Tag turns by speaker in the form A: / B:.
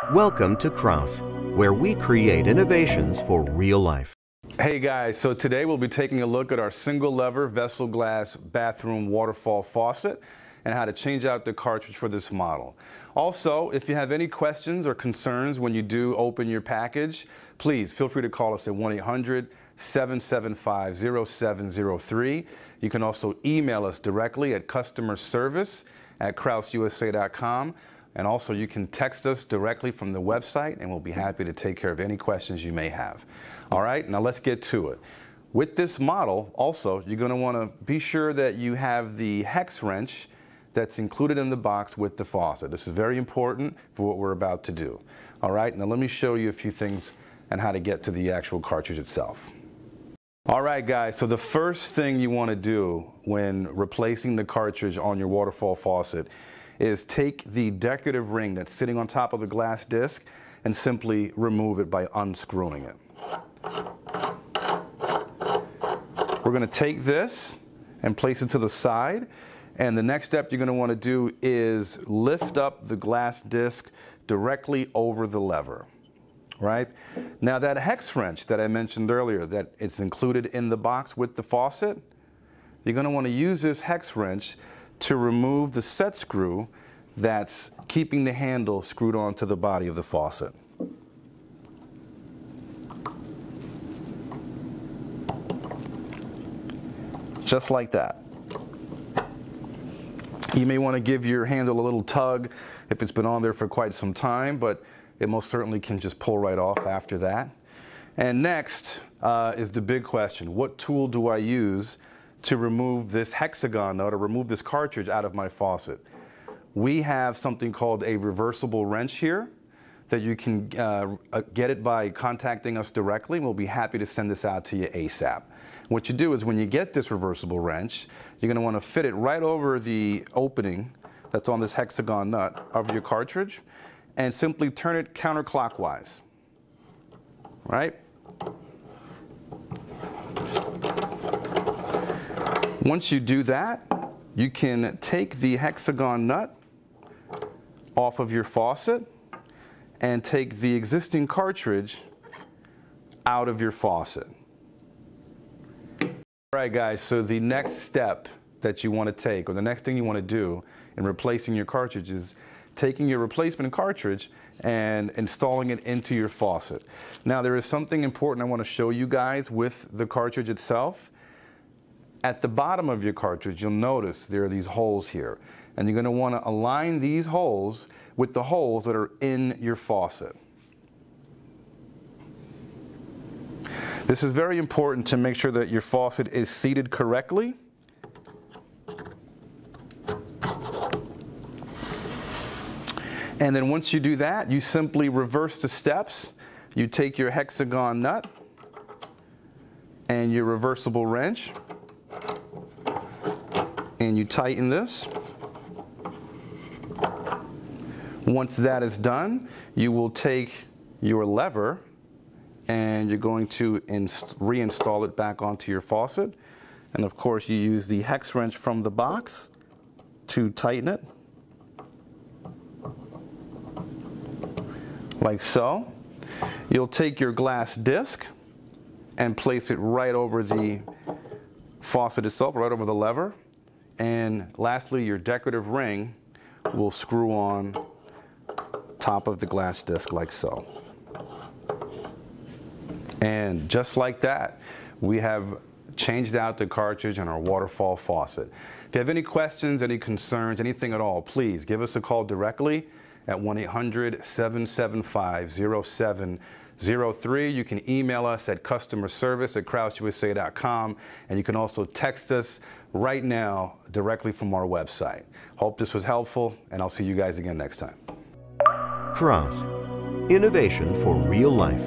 A: Welcome to Kraus, where we create innovations for real life.
B: Hey guys, so today we'll be taking a look at our single lever vessel glass bathroom waterfall faucet and how to change out the cartridge for this model. Also, if you have any questions or concerns when you do open your package, please feel free to call us at 1-800-775-0703. You can also email us directly at customerservice@kraususa.com. And also you can text us directly from the website and we'll be happy to take care of any questions you may have. All right, now let's get to it. With this model, also, you're going to want to be sure that you have the hex wrench that's included in the box with the faucet. This is very important for what we're about to do. All right, now let me show you a few things and how to get to the actual cartridge itself. All right, guys, so the first thing you want to do when replacing the cartridge on your waterfall faucet is take the decorative ring that's sitting on top of the glass disc and simply remove it by unscrewing it. We're going to take this and place it to the side, and the next step you're going to want to do is lift up the glass disc directly over the lever. Right? Now that hex wrench that I mentioned earlier that it's included in the box with the faucet, you're going to want to use this hex wrench to remove the set screw that's keeping the handle screwed onto the body of the faucet. Just like that. You may want to give your handle a little tug if it's been on there for quite some time, but it most certainly can just pull right off after that. And next is the big question. What tool do I use to remove this hexagon nut or remove this cartridge out of my faucet? We have something called a reversible wrench here that you can get it by contacting us directly, and we'll be happy to send this out to you ASAP. What you do is when you get this reversible wrench, you're going to want to fit it right over the opening that's on this hexagon nut of your cartridge and simply turn it counterclockwise. Right? Once you do that, you can take the hexagon nut off of your faucet and take the existing cartridge out of your faucet. All right, guys, so the next step that you want to take, or the next thing you want to do in replacing your cartridge is taking your replacement cartridge and installing it into your faucet. Now, there is something important I want to show you guys with the cartridge itself. At the bottom of your cartridge, you'll notice there are these holes here, and you're going to want to align these holes with the holes that are in your faucet. This is very important to make sure that your faucet is seated correctly. And then once you do that, you simply reverse the steps. You take your hexagon nut and your reversible wrench, and you tighten this. Once that is done, you will take your lever and you're going to reinstall it back onto your faucet. And of course, you use the hex wrench from the box to tighten it, like so. You'll take your glass disc and place it right over the faucet itself, right over the lever. And lastly, your decorative ring will screw on top of the glass disc like so. And just like that, we have changed out the cartridge on our waterfall faucet. If you have any questions, any concerns, anything at all, please give us a call directly at 1-800-775-0703. You can email us at customerservice@kraususa.com, and you can also text us right now directly from our website. Hope this was helpful, and I'll see you guys again next time.
A: Kraus, innovation for real life.